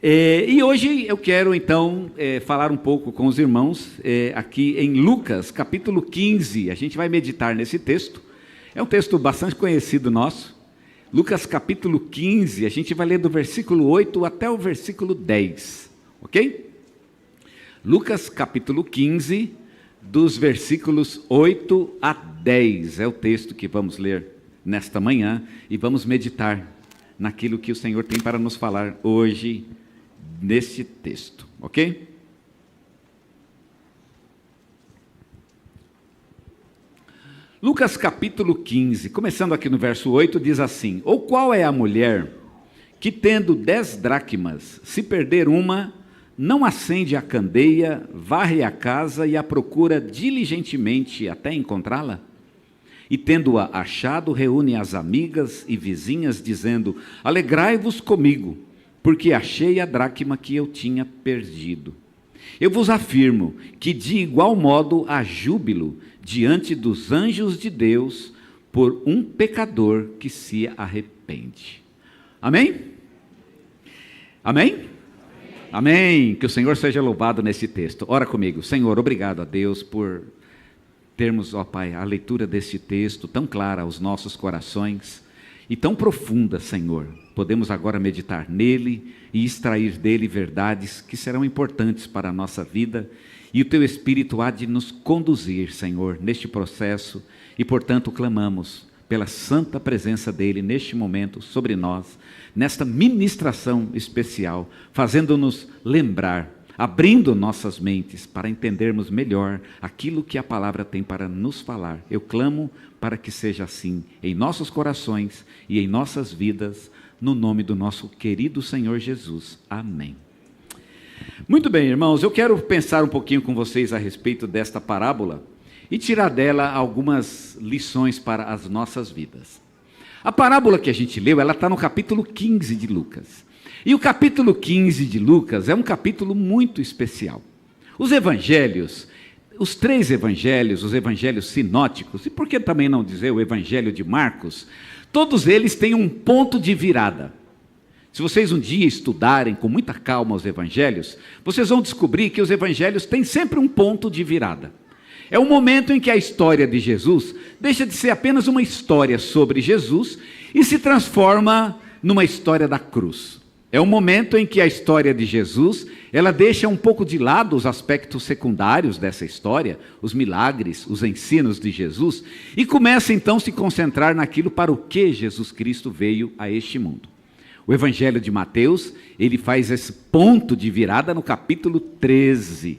E hoje eu quero então falar um pouco com os irmãos aqui em Lucas capítulo 15, a gente vai meditar nesse texto, é um texto bastante conhecido nosso, Lucas capítulo 15, a gente vai ler do versículo 8 até o versículo 10, ok? Lucas capítulo 15, dos versículos 8 a 10, é o texto que vamos ler nesta manhã e vamos meditar naquilo que o Senhor tem para nos falar hoje, neste texto, ok? Lucas capítulo 15, começando aqui no verso 8, diz assim: Ou qual é a mulher que, tendo 10 dracmas, se perder uma, não acende a candeia, varre a casa e a procura diligentemente até encontrá-la? E tendo-a achado, reúne as amigas e vizinhas, dizendo: Alegrai-vos comigo, porque achei a dracma que eu tinha perdido. Eu vos afirmo que de igual modo há júbilo diante dos anjos de Deus por um pecador que se arrepende. Amém? Amém? Amém. Que o Senhor seja louvado nesse texto. Ora comigo. Senhor, obrigado a Deus por termos, ó Pai, a leitura desse texto tão clara aos nossos corações e tão profunda, Senhor. Podemos agora meditar nele e extrair dele verdades que serão importantes para a nossa vida, e o Teu Espírito há de nos conduzir, Senhor, neste processo, e portanto clamamos pela santa presença dele neste momento sobre nós, nesta ministração especial, fazendo-nos lembrar, abrindo nossas mentes para entendermos melhor aquilo que a palavra tem para nos falar. Eu clamo para que seja assim em nossos corações e em nossas vidas, no nome do nosso querido Senhor Jesus. Amém. Muito bem, irmãos, eu quero pensar um pouquinho com vocês a respeito desta parábola e tirar dela algumas lições para as nossas vidas. A parábola que a gente leu, ela está no capítulo 15 de Lucas. E o capítulo 15 de Lucas é um capítulo muito especial. Os evangelhos, os 3 evangelhos, os evangelhos sinóticos, e por que também não dizer o evangelho de Marcos, todos eles têm um ponto de virada. Se vocês um dia estudarem com muita calma os evangelhos, vocês vão descobrir que os evangelhos têm sempre um ponto de virada. É o momento em que a história de Jesus deixa de ser apenas uma história sobre Jesus e se transforma numa história da cruz. É o momento em que a história de Jesus, ela deixa um pouco de lado os aspectos secundários dessa história, os milagres, os ensinos de Jesus, e começa então a se concentrar naquilo para o que Jesus Cristo veio a este mundo. O Evangelho de Mateus, ele faz esse ponto de virada no capítulo 13.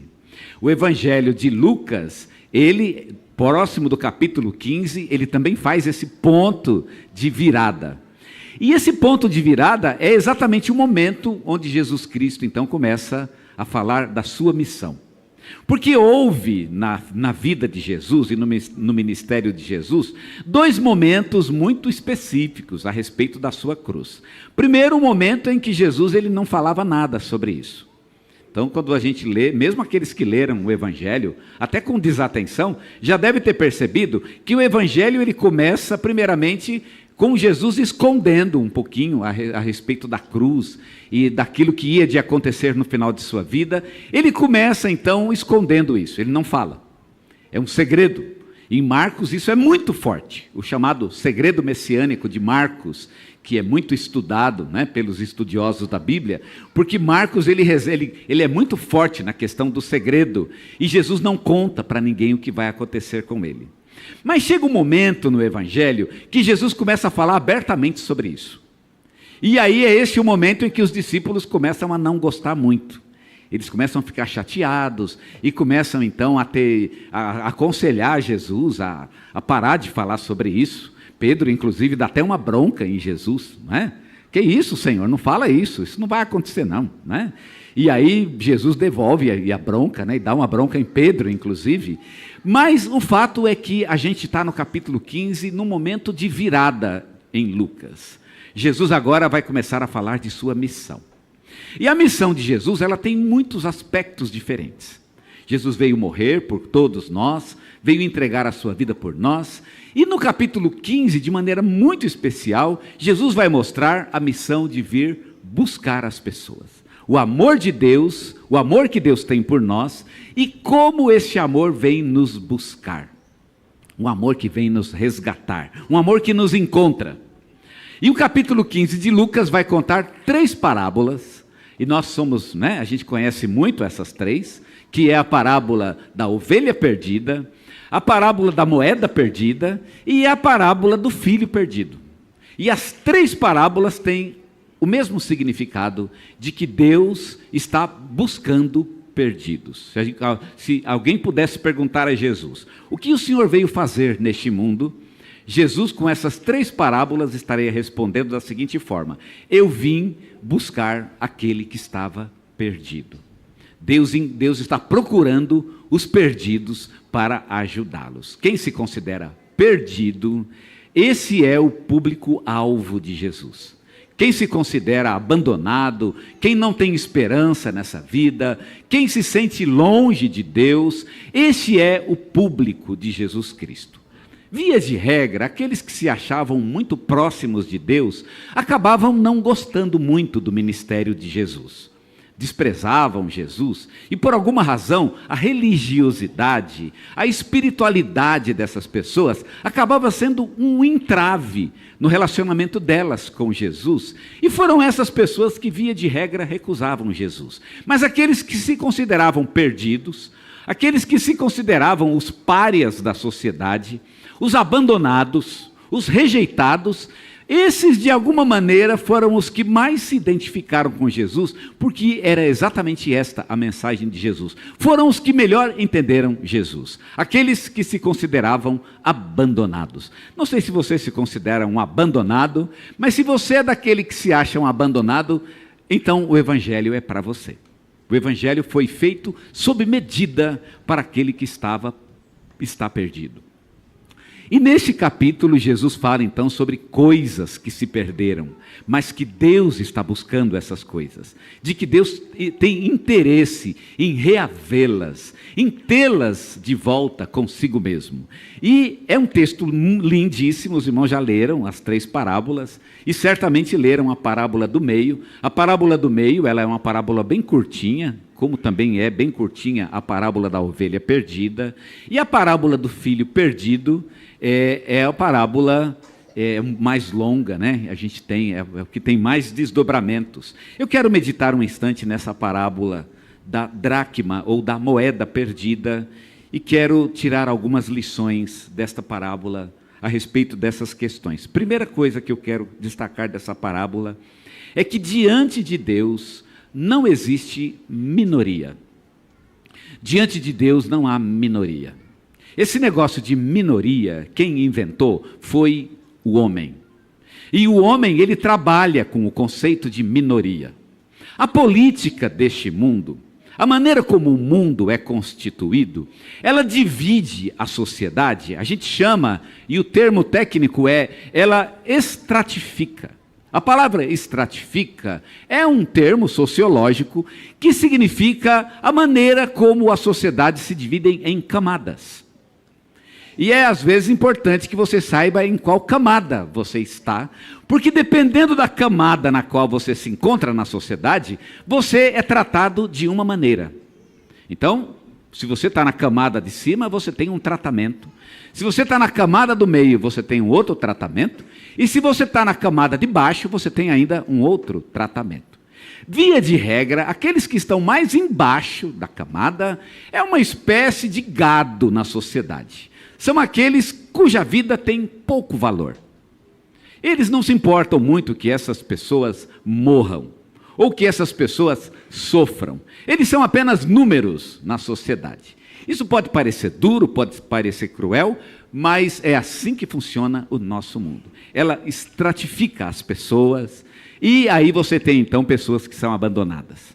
O Evangelho de Lucas, ele, próximo do capítulo 15, ele também faz esse ponto de virada. E esse ponto de virada é exatamente o momento onde Jesus Cristo então começa a falar da sua missão. Porque houve na vida de Jesus e no ministério de Jesus 2 momentos muito específicos a respeito da sua cruz. Primeiro, o momento em que Jesus ele não falava nada sobre isso. Então, quando a gente lê, mesmo aqueles que leram o Evangelho, até com desatenção, já deve ter percebido que o Evangelho ele começa primeiramente com Jesus escondendo um pouquinho a respeito da cruz e daquilo que ia de acontecer no final de sua vida. Ele começa então escondendo isso, ele não fala, é um segredo. Em Marcos isso é muito forte, o chamado segredo messiânico de Marcos, que é muito estudado, né, pelos estudiosos da Bíblia, porque Marcos ele é muito forte na questão do segredo, e Jesus não conta para ninguém o que vai acontecer com ele. Mas chega um momento no Evangelho que Jesus começa a falar abertamente sobre isso. E aí é esse o momento em que os discípulos começam a não gostar muito. Eles começam a ficar chateados e começam então a aconselhar Jesus a parar de falar sobre isso. Pedro, inclusive, dá até uma bronca em Jesus, não é? Que isso, Senhor, não fala isso não vai acontecer não, né? E aí Jesus devolve a bronca, né? E dá uma bronca em Pedro, inclusive. Mas o fato é que a gente está no capítulo 15, num momento de virada em Lucas. Jesus agora vai começar a falar de sua missão. E a missão de Jesus, ela tem muitos aspectos diferentes. Jesus veio morrer por todos nós, veio entregar a sua vida por nós, e no capítulo 15, de maneira muito especial, Jesus vai mostrar a missão de vir buscar as pessoas. o amor de Deus, o amor que Deus tem por nós e como este amor vem nos buscar. Um amor que vem nos resgatar, um amor que nos encontra. E o capítulo 15 de Lucas vai contar 3 parábolas, e nós somos, a gente conhece muito essas 3, que é a parábola da ovelha perdida, a parábola da moeda perdida e a parábola do filho perdido. E as 3 parábolas têm o mesmo significado de que Deus está buscando perdidos. Se alguém pudesse perguntar a Jesus, o que o Senhor veio fazer neste mundo? Jesus, com essas 3 parábolas, estaria respondendo da seguinte forma: eu vim buscar aquele que estava perdido. Deus está procurando os perdidos para ajudá-los. Quem se considera perdido, esse é o público-alvo de Jesus. Quem se considera abandonado, quem não tem esperança nessa vida, quem se sente longe de Deus, esse é o público de Jesus Cristo. Via de regra, aqueles que se achavam muito próximos de Deus, acabavam não gostando muito do ministério de Jesus. Desprezavam Jesus e, por alguma razão, a religiosidade, a espiritualidade dessas pessoas acabava sendo um entrave no relacionamento delas com Jesus. E foram essas pessoas que, via de regra, recusavam Jesus. Mas aqueles que se consideravam perdidos, aqueles que se consideravam os párias da sociedade, os abandonados, os rejeitados, esses de alguma maneira foram os que mais se identificaram com Jesus, porque era exatamente esta a mensagem de Jesus. Foram os que melhor entenderam Jesus, aqueles que se consideravam abandonados. Não sei se você se considera um abandonado, mas se você é daquele que se acha um abandonado, então o Evangelho é para você. O Evangelho foi feito sob medida para aquele que está perdido. E neste capítulo, Jesus fala então sobre coisas que se perderam, mas que Deus está buscando essas coisas, de que Deus tem interesse em reavê-las, em tê-las de volta consigo mesmo. E é um texto lindíssimo, os irmãos já leram as 3 parábolas, e certamente leram a parábola do meio. A parábola do meio, ela é uma parábola bem curtinha, como também é bem curtinha a parábola da ovelha perdida, e a parábola do filho perdido é a parábola mais longa, A gente tem, é o que tem mais desdobramentos. Eu quero meditar um instante nessa parábola da dracma ou da moeda perdida e quero tirar algumas lições desta parábola a respeito dessas questões. Primeira coisa que eu quero destacar dessa parábola é que diante de Deus não existe minoria. Diante de Deus não há minoria. Esse negócio de minoria, quem inventou foi o homem. E o homem, ele trabalha com o conceito de minoria. A política deste mundo, a maneira como o mundo é constituído, ela divide a sociedade, a gente chama, e o termo técnico ela estratifica. A palavra estratifica é um termo sociológico que significa a maneira como a sociedade se divide em camadas. E é às vezes importante que você saiba em qual camada você está, porque dependendo da camada na qual você se encontra na sociedade, você é tratado de uma maneira. Então, se você está na camada de cima, você tem um tratamento. Se você está na camada do meio, você tem um outro tratamento. E se você está na camada de baixo, você tem ainda um outro tratamento. Via de regra, aqueles que estão mais embaixo da camada é uma espécie de gado na sociedade. São aqueles cuja vida tem pouco valor. Eles não se importam muito que essas pessoas morram, ou que essas pessoas sofram. Eles são apenas números na sociedade. Isso pode parecer duro, pode parecer cruel, mas é assim que funciona o nosso mundo. Ela estratifica as pessoas, e aí você tem então pessoas que são abandonadas.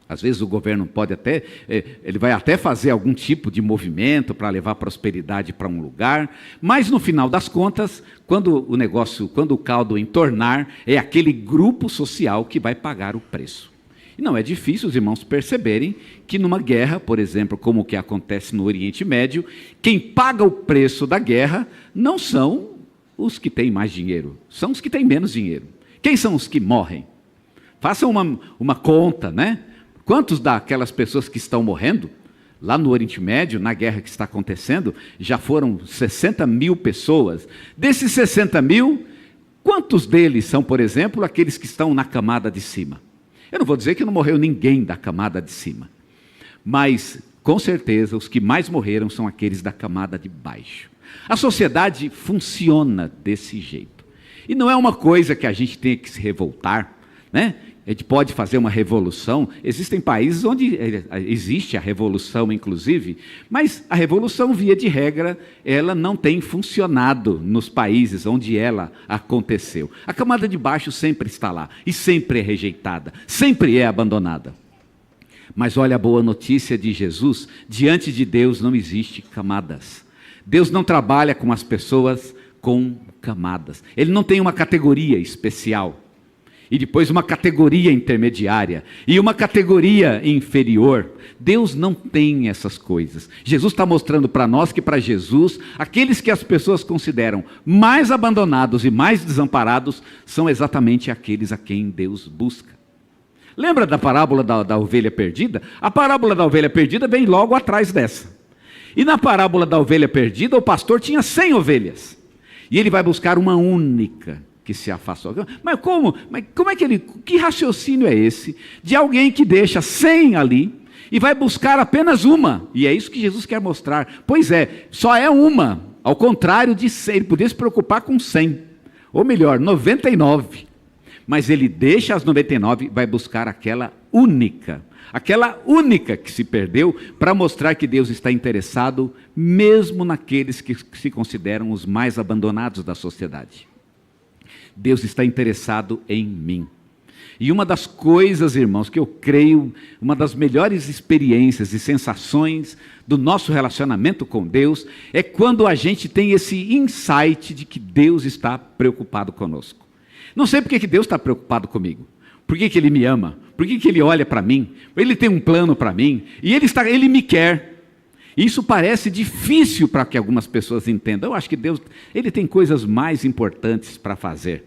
Às vezes o governo pode até, ele vai até fazer algum tipo de movimento para levar prosperidade para um lugar, mas no final das contas, quando o caldo entornar, é aquele grupo social que vai pagar o preço. E não é difícil os irmãos perceberem que numa guerra, por exemplo, como o que acontece no Oriente Médio, quem paga o preço da guerra não são os que têm mais dinheiro, são os que têm menos dinheiro. Quem são os que morrem? Faça uma conta, né? Quantos daquelas pessoas que estão morrendo, lá no Oriente Médio, na guerra que está acontecendo, já foram 60 mil pessoas. Desses 60 mil, quantos deles são, por exemplo, aqueles que estão na camada de cima? Eu não vou dizer que não morreu ninguém da camada de cima, mas, com certeza, os que mais morreram são aqueles da camada de baixo. A sociedade funciona desse jeito. E não é uma coisa que a gente tenha que se revoltar, né? A gente pode fazer uma revolução. Existem países onde existe a revolução, inclusive, mas a revolução, via de regra, ela não tem funcionado nos países onde ela aconteceu. A camada de baixo sempre está lá, e sempre é rejeitada, sempre é abandonada. Mas olha a boa notícia de Jesus: diante de Deus não existe camadas. Deus não trabalha com as pessoas com camadas. Ele não tem uma categoria especial, e depois uma categoria intermediária, e uma categoria inferior. Deus não tem essas coisas. Jesus está mostrando para nós que, para Jesus, aqueles que as pessoas consideram mais abandonados e mais desamparados, são exatamente aqueles a quem Deus busca. Lembra da parábola da ovelha perdida? A parábola da ovelha perdida vem logo atrás dessa. E na parábola da ovelha perdida, o pastor tinha 100 ovelhas. E ele vai buscar uma única que se afastou. Mas como é que que raciocínio é esse de alguém que deixa 100 ali e vai buscar apenas uma? E é isso que Jesus quer mostrar. Pois é, só é uma, ao contrário de 100. Ele podia se preocupar com 100, ou melhor, 99. Mas ele deixa as 99 e vai buscar aquela única que se perdeu, para mostrar que Deus está interessado mesmo naqueles que se consideram os mais abandonados da sociedade. Deus está interessado em mim. E uma das coisas, irmãos, que eu creio, uma das melhores experiências e sensações do nosso relacionamento com Deus, é quando a gente tem esse insight de que Deus está preocupado conosco. Não sei por que Deus está preocupado comigo. Por que Ele me ama? Por que Ele olha para mim? Ele tem um plano para mim, e Ele me quer. Isso parece difícil para que algumas pessoas entendam. Eu acho que Deus, Ele tem coisas mais importantes para fazer.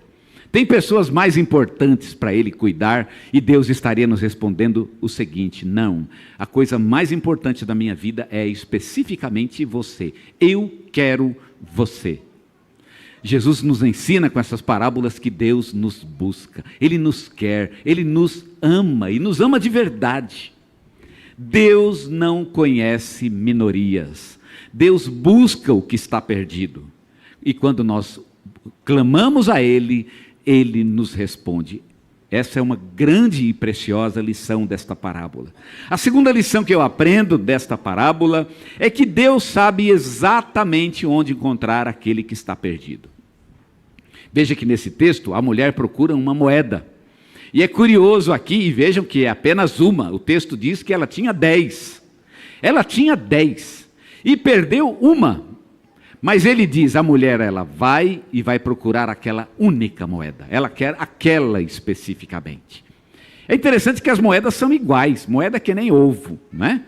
Tem pessoas mais importantes para Ele cuidar, e Deus estaria nos respondendo o seguinte: não, a coisa mais importante da minha vida é especificamente você. Eu quero você. Jesus nos ensina com essas parábolas que Deus nos busca, Ele nos quer, Ele nos ama, e nos ama de verdade. Deus não conhece minorias. Deus busca o que está perdido. E quando nós clamamos a Ele, Ele nos responde. Essa é uma grande e preciosa lição desta parábola. A segunda lição que eu aprendo desta parábola é que Deus sabe exatamente onde encontrar aquele que está perdido. Veja que nesse texto a mulher procura uma moeda. E é curioso aqui, e vejam que é apenas uma. O texto diz que ela tinha 10. Ela tinha 10 e perdeu uma. Mas ele diz, a mulher, ela vai e vai procurar aquela única moeda. Ela quer aquela especificamente. É interessante que as moedas são iguais. Moeda que nem ovo, né?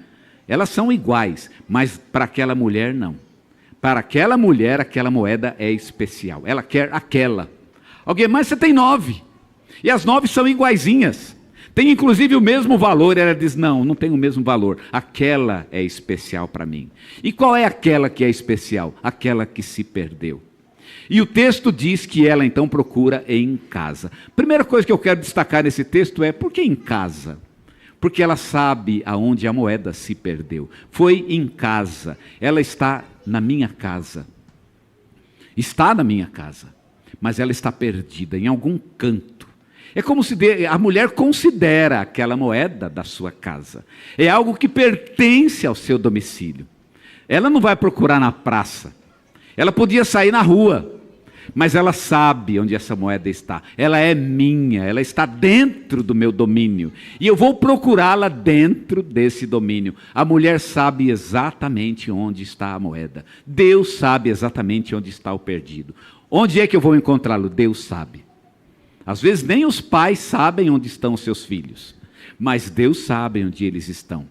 Elas são iguais, mas para aquela mulher não. Para aquela mulher, aquela moeda é especial. Ela quer aquela. Alguém, mas você tem 9. E as 9 são iguaizinhas. Tem inclusive o mesmo valor. Ela diz, não tem o mesmo valor. Aquela é especial para mim. E qual é aquela que é especial? Aquela que se perdeu. E o texto diz que ela então procura em casa. Primeira coisa que eu quero destacar nesse texto é, por que em casa? Porque ela sabe aonde a moeda se perdeu. Foi em casa. Ela está na minha casa. Está na minha casa. Mas ela está perdida em algum canto. É como se a mulher considera aquela moeda da sua casa. É algo que pertence ao seu domicílio. Ela não vai procurar na praça. Ela podia sair na rua. Mas ela sabe onde essa moeda está. Ela é minha, ela está dentro do meu domínio. E eu vou procurá-la dentro desse domínio. A mulher sabe exatamente onde está a moeda. Deus sabe exatamente onde está o perdido. Onde é que eu vou encontrá-lo? Deus sabe. Às vezes nem os pais sabem onde estão os seus filhos. Mas Deus sabe onde eles estão.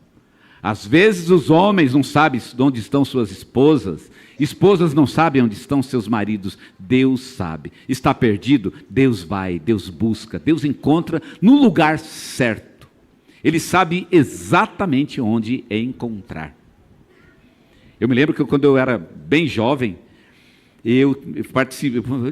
Às vezes os homens não sabem onde estão suas esposas, esposas não sabem onde estão seus maridos, Deus sabe. Está perdido? Deus vai, Deus busca, Deus encontra no lugar certo. Ele sabe exatamente onde encontrar. Eu me lembro que quando eu era bem jovem, eu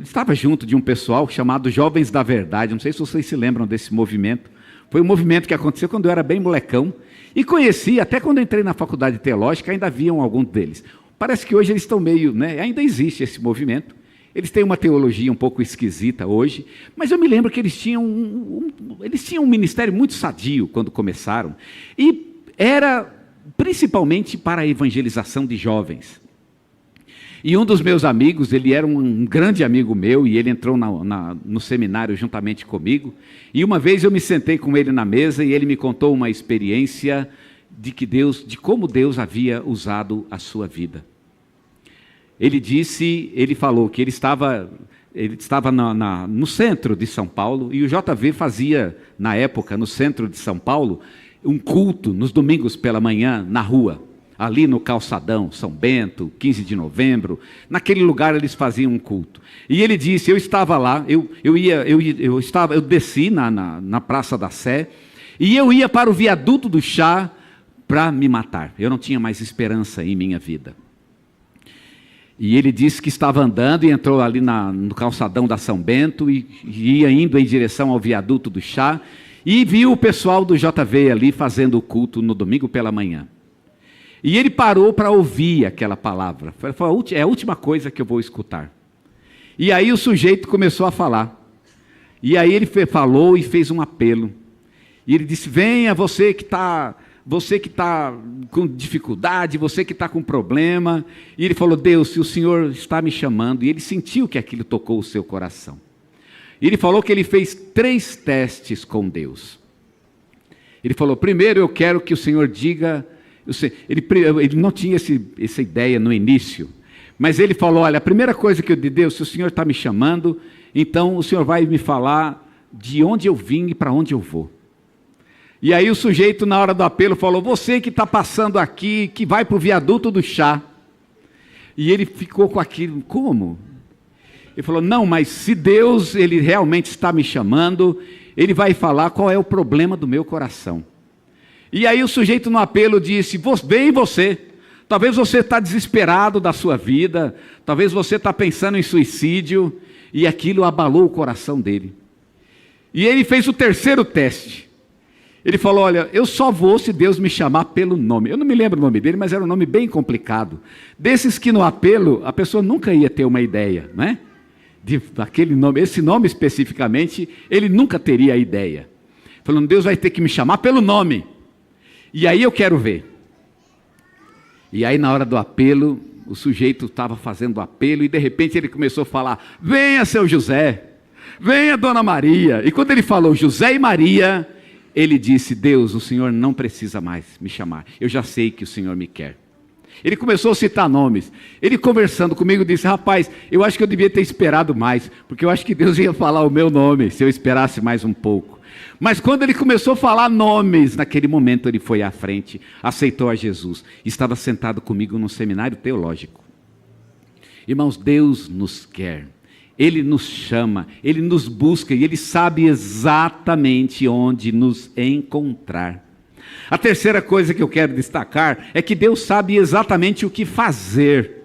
estava junto de um pessoal chamado Jovens da Verdade. Não sei se vocês se lembram desse movimento. Foi um movimento que aconteceu quando eu era bem molecão. E conheci, até quando eu entrei na faculdade teológica, ainda haviam alguns deles. Parece que hoje eles estão meio, ainda existe esse movimento. Eles têm uma teologia um pouco esquisita hoje, mas eu me lembro que eles tinham um ministério muito sadio quando começaram. E era principalmente para a evangelização de jovens. E um dos meus amigos, ele era um grande amigo meu, e ele entrou no seminário juntamente comigo. E uma vez eu me sentei com ele na mesa, e ele me contou uma experiência de como Deus havia usado a sua vida. Ele falou que ele estava no centro de São Paulo, e o JV fazia, na época, no centro de São Paulo, um culto nos domingos pela manhã, na rua. Ali no Calçadão, São Bento, 15 de novembro, naquele lugar eles faziam um culto. E ele disse, eu estava lá, eu desci na Praça da Sé, e eu ia para o viaduto do Chá para me matar. Eu não tinha mais esperança em minha vida. E ele disse que estava andando e entrou ali no Calçadão da São Bento, e ia indo em direção ao viaduto do Chá, e viu o pessoal do JV ali fazendo o culto no domingo pela manhã. E ele parou para ouvir aquela palavra. Falou, é a última coisa que eu vou escutar. E aí o sujeito começou a falar. E aí ele falou e fez um apelo. E ele disse, venha você que está com dificuldade, você que está com problema. E ele falou, Deus, se o Senhor está me chamando. E ele sentiu que aquilo tocou o seu coração. E ele falou que ele fez 3 testes com Deus. Ele falou, primeiro eu quero que o Senhor diga... Ele não tinha essa ideia no início, mas ele falou, olha, a primeira coisa que eu disse, Deus, se o Senhor está me chamando, então o Senhor vai me falar de onde eu vim e para onde eu vou. E aí o sujeito, na hora do apelo, falou, você que está passando aqui, que vai para o viaduto do Chá. E ele ficou com aquilo, como? Ele falou, não, mas se Deus, ele realmente está me chamando, ele vai falar qual é o problema do meu coração. E aí o sujeito no apelo disse, vem você, talvez você está desesperado da sua vida, talvez você está pensando em suicídio, e aquilo abalou o coração dele. E ele fez o 3º teste. Ele falou, olha, eu só vou se Deus me chamar pelo nome. Eu não me lembro o nome dele, mas era um nome bem complicado. Desses que no apelo, a pessoa nunca ia ter uma ideia, né? Daquele nome, esse nome especificamente, ele nunca teria a ideia. Falando, Deus vai ter que me chamar pelo nome. E aí eu quero ver. E aí na hora do apelo, o sujeito estava fazendo o apelo, e de repente ele começou a falar, venha seu José, venha dona Maria. E quando ele falou José e Maria, ele disse, Deus, o Senhor não precisa mais me chamar, eu já sei que o Senhor me quer. Ele começou a citar nomes. Ele conversando comigo disse, rapaz, eu acho que eu devia ter esperado mais, porque eu acho que Deus ia falar o meu nome, se eu esperasse mais um pouco. Mas quando ele começou a falar nomes, naquele momento ele foi à frente, aceitou a Jesus. Estava sentado comigo num seminário teológico. Irmãos, Deus nos quer. Ele nos chama, Ele nos busca, e Ele sabe exatamente onde nos encontrar. A terceira coisa que eu quero destacar é que Deus sabe exatamente o que fazer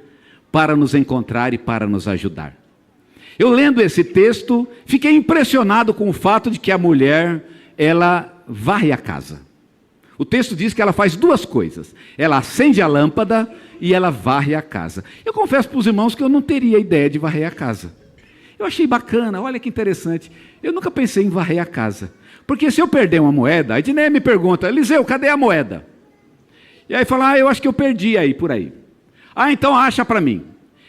para nos encontrar e para nos ajudar. Eu lendo esse texto, fiquei impressionado com o fato de que a mulher, ela varre a casa. O texto diz que ela faz 2 coisas. Ela acende a lâmpada e ela varre a casa. Eu confesso para os irmãos que eu não teria ideia de varrer a casa. Eu achei bacana, olha que interessante. Eu nunca pensei em varrer a casa. Porque se eu perder uma moeda, a Edneia me pergunta, Eliseu, cadê a moeda? E aí fala, eu acho que eu perdi aí, por aí. Então acha para mim.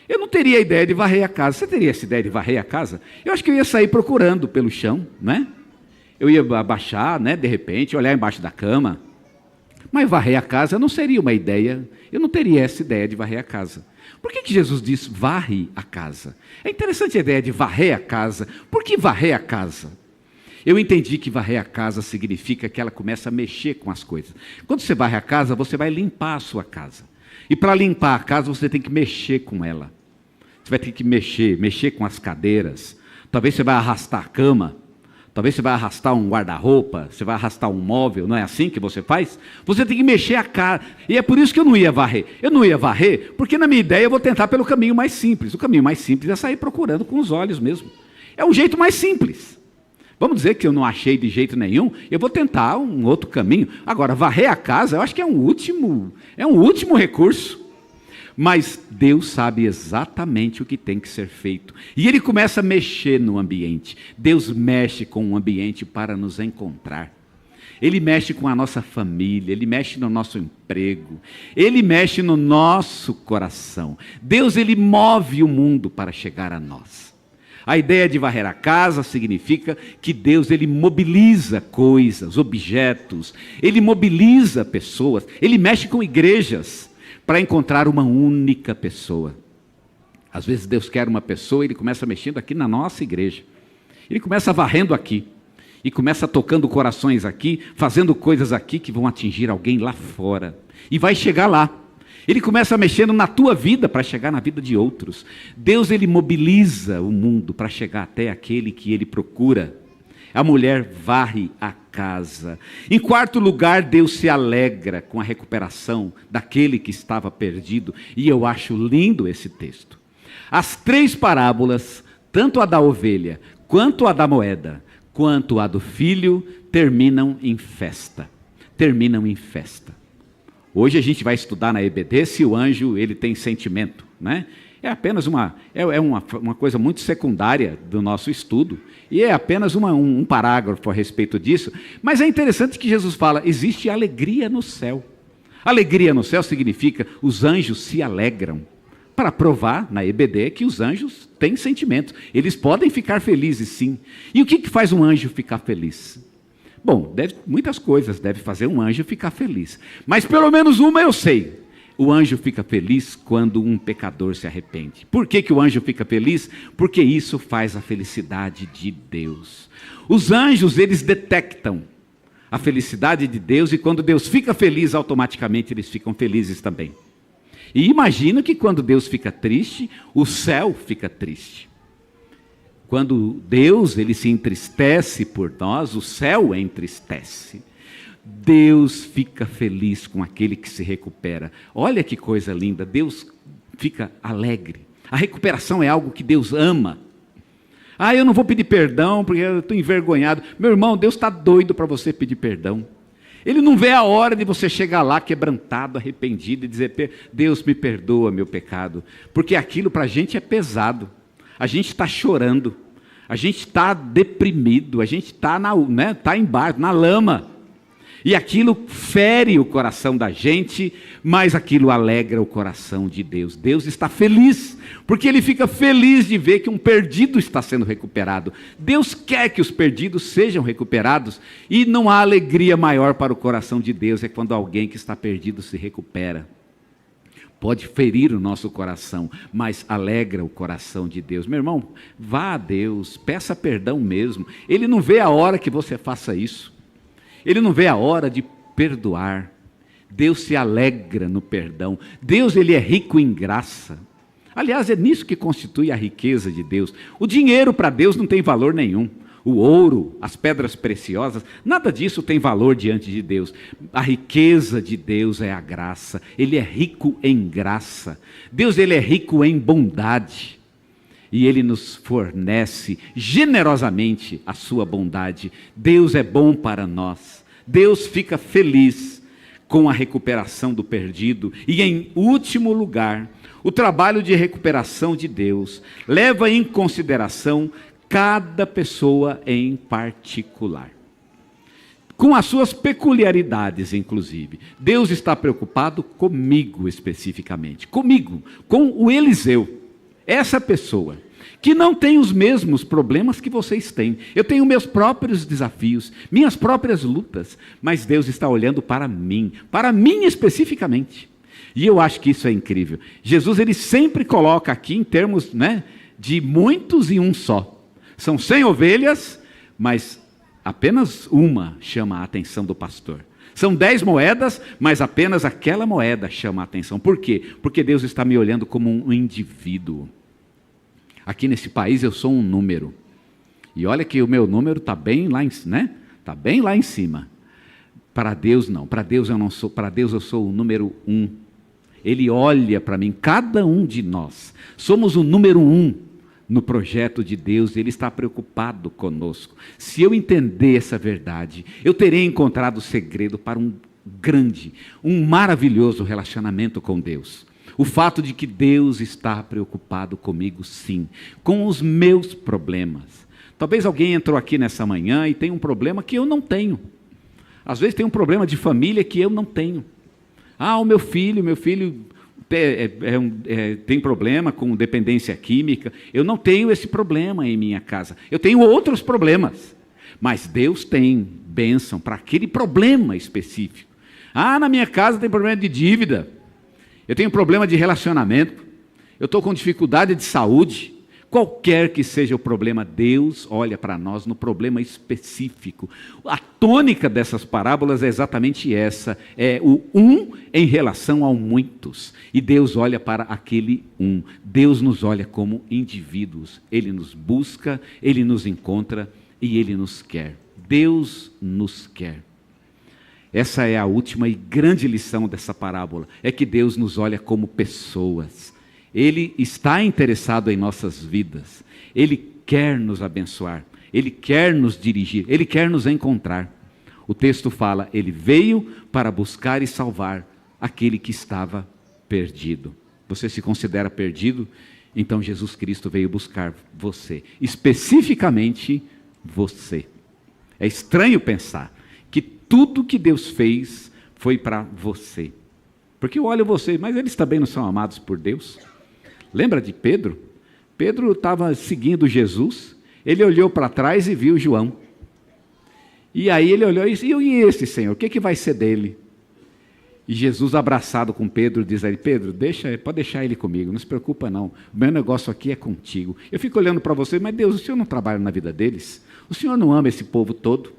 Eu não teria ideia de varrer a casa. Você teria essa ideia de varrer a casa? Eu acho que eu ia sair procurando pelo chão, né? Eu ia abaixar, né, de repente, olhar embaixo da cama. Mas varrer a casa não seria uma ideia. Eu não teria essa ideia de varrer a casa. Por que Jesus diz varre a casa? É interessante a ideia de varrer a casa. Por que varrer a casa? Eu entendi que varrer a casa significa que ela começa a mexer com as coisas. Quando você varre a casa, você vai limpar a sua casa. E para limpar a casa, você tem que mexer com ela. Você vai ter que mexer com as cadeiras. Talvez você vai arrastar a cama. Talvez você vai arrastar um guarda-roupa. Você vai arrastar um móvel. Não é assim que você faz? Você tem que mexer a casa. E é por isso que eu não ia varrer. Eu não ia varrer porque na minha ideia eu vou tentar pelo caminho mais simples. O caminho mais simples é sair procurando com os olhos mesmo. É o jeito mais simples. Vamos dizer que eu não achei de jeito nenhum, eu vou tentar um outro caminho. Agora, varrer a casa, eu acho que é um último recurso. Mas Deus sabe exatamente o que tem que ser feito. E Ele começa a mexer no ambiente. Deus mexe com o ambiente para nos encontrar. Ele mexe com a nossa família, Ele mexe no nosso emprego, Ele mexe no nosso coração. Deus, Ele move o mundo para chegar a nós. A ideia de varrer a casa significa que Deus, Ele mobiliza coisas, objetos, Ele mobiliza pessoas, Ele mexe com igrejas para encontrar uma única pessoa. Às vezes Deus quer uma pessoa, Ele começa mexendo aqui na nossa igreja. Ele começa varrendo aqui, e começa tocando corações aqui, fazendo coisas aqui que vão atingir alguém lá fora. E vai chegar lá. Ele começa mexendo na tua vida para chegar na vida de outros. Deus, Ele mobiliza o mundo para chegar até aquele que Ele procura. A mulher varre a casa. Em quarto lugar, Deus se alegra com a recuperação daquele que estava perdido. E eu acho lindo esse texto. As 3 parábolas, tanto a da ovelha, quanto a da moeda, quanto a do filho, terminam em festa. Terminam em festa. Hoje a gente vai estudar na EBD se o anjo ele tem sentimento, né? É apenas uma coisa muito secundária do nosso estudo, e é apenas um parágrafo a respeito disso, mas é interessante que Jesus fala, existe alegria no céu. Alegria no céu significa os anjos se alegram, para provar na EBD que os anjos têm sentimentos, eles podem ficar felizes sim. E o que faz um anjo ficar feliz? Bom, muitas coisas deve fazer um anjo ficar feliz. Mas pelo menos uma eu sei. O anjo fica feliz quando um pecador se arrepende. Por que o anjo fica feliz? Porque isso faz a felicidade de Deus. Os anjos, eles detectam a felicidade de Deus e quando Deus fica feliz, automaticamente eles ficam felizes também. E imagina que quando Deus fica triste, o céu fica triste. Quando Deus ele se entristece por nós, o céu entristece. Deus fica feliz com aquele que se recupera. Olha que coisa linda, Deus fica alegre. A recuperação é algo que Deus ama. Eu não vou pedir perdão porque eu estou envergonhado. Meu irmão, Deus está doido para você pedir perdão. Ele não vê a hora de você chegar lá quebrantado, arrependido e dizer, Deus me perdoa meu pecado. Porque aquilo para a gente é pesado. A gente está chorando, a gente está deprimido, a gente está tá embaixo, na lama. E aquilo fere o coração da gente, mas aquilo alegra o coração de Deus. Deus está feliz, porque Ele fica feliz de ver que um perdido está sendo recuperado. Deus quer que os perdidos sejam recuperados, e não há alegria maior para o coração de Deus, é quando alguém que está perdido se recupera. Pode ferir o nosso coração, mas alegra o coração de Deus. Meu irmão, vá a Deus, peça perdão mesmo. Ele não vê a hora que você faça isso. Ele não vê a hora de perdoar. Deus se alegra no perdão. Deus, Ele é rico em graça. Aliás, é nisso que constitui a riqueza de Deus. O dinheiro para Deus não tem valor nenhum. O ouro, as pedras preciosas, nada disso tem valor diante de Deus. A riqueza de Deus é a graça. Ele é rico em graça. Deus, Ele é rico em bondade. E Ele nos fornece generosamente a sua bondade. Deus é bom para nós. Deus fica feliz com a recuperação do perdido. E em último lugar, o trabalho de recuperação de Deus leva em consideração cada pessoa em particular, com as suas peculiaridades, inclusive. Deus está preocupado comigo especificamente, comigo, com o Eliseu, essa pessoa, que não tem os mesmos problemas que vocês têm. Eu tenho meus próprios desafios, minhas próprias lutas, mas Deus está olhando para mim especificamente. E eu acho que isso é incrível. Jesus, Ele sempre coloca aqui em termos, de muitos e um só. São 100 ovelhas, mas Apenas uma chama a atenção do pastor. São 10 moedas, mas apenas aquela moeda chama a atenção. Por quê? Porque Deus está me olhando como um indivíduo. Aqui nesse país eu sou um número. E olha que o meu número está bem lá, né? Está bem lá em cima. Para Deus não. Para Deus eu não sou. Para Deus eu sou o número 1. Ele olha para mim, cada um de nós. Somos o número 1 no projeto de Deus. Ele está preocupado conosco. Se eu entender essa verdade, eu terei encontrado o segredo para um grande, um maravilhoso relacionamento com Deus. O fato de que Deus está preocupado comigo, sim, com os meus problemas. Talvez alguém entrou aqui nessa manhã e tem um problema que eu não tenho. Às vezes tem um problema de família que eu não tenho. O meu filho tem problema com dependência química. Eu não tenho esse problema em minha casa. Eu tenho outros problemas. Mas Deus tem bênção para aquele problema específico. Na minha casa tem problema de dívida. Eu tenho problema de relacionamento. Eu estou com dificuldade de saúde. Qualquer que seja o problema, Deus olha para nós no problema específico. A tônica dessas parábolas é exatamente essa, é o um em relação ao muitos. E Deus olha para aquele um. Deus nos olha como indivíduos. Ele nos busca, Ele nos encontra e Ele nos quer. Deus nos quer. Essa é a última e grande lição dessa parábola, é que Deus nos olha como pessoas. Ele está interessado em nossas vidas. Ele quer nos abençoar. Ele quer nos dirigir. Ele quer nos encontrar. O texto fala, Ele veio para buscar e salvar aquele que estava perdido. Você se considera perdido? Então Jesus Cristo veio buscar você. Especificamente você. É estranho pensar que tudo que Deus fez foi para você. Porque eu olho você, mas eles também não são amados por Deus? Lembra de Pedro? Pedro estava seguindo Jesus, ele olhou para trás e viu João. E aí ele olhou e disse, e esse Senhor, o que vai ser dele? E Jesus, abraçado com Pedro, diz a ele, Pedro, pode deixar ele comigo, não se preocupa não, o meu negócio aqui é contigo. Eu fico olhando para você, mas Deus, o Senhor não trabalha na vida deles? O Senhor não ama esse povo todo?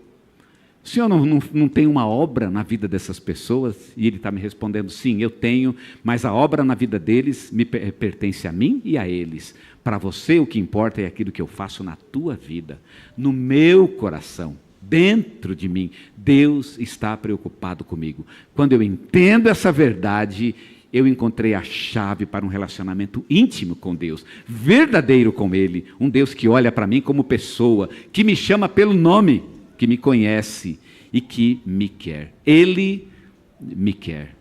O Senhor não tem uma obra na vida dessas pessoas? E Ele está me respondendo, sim, eu tenho, mas a obra na vida deles pertence a mim e a eles. Para você o que importa é aquilo que eu faço na tua vida, no meu coração, dentro de mim. Deus está preocupado comigo. Quando eu entendo essa verdade, eu encontrei a chave para um relacionamento íntimo com Deus, verdadeiro com Ele, um Deus que olha para mim como pessoa, que me chama pelo nome, que me conhece e que me quer. Ele me quer.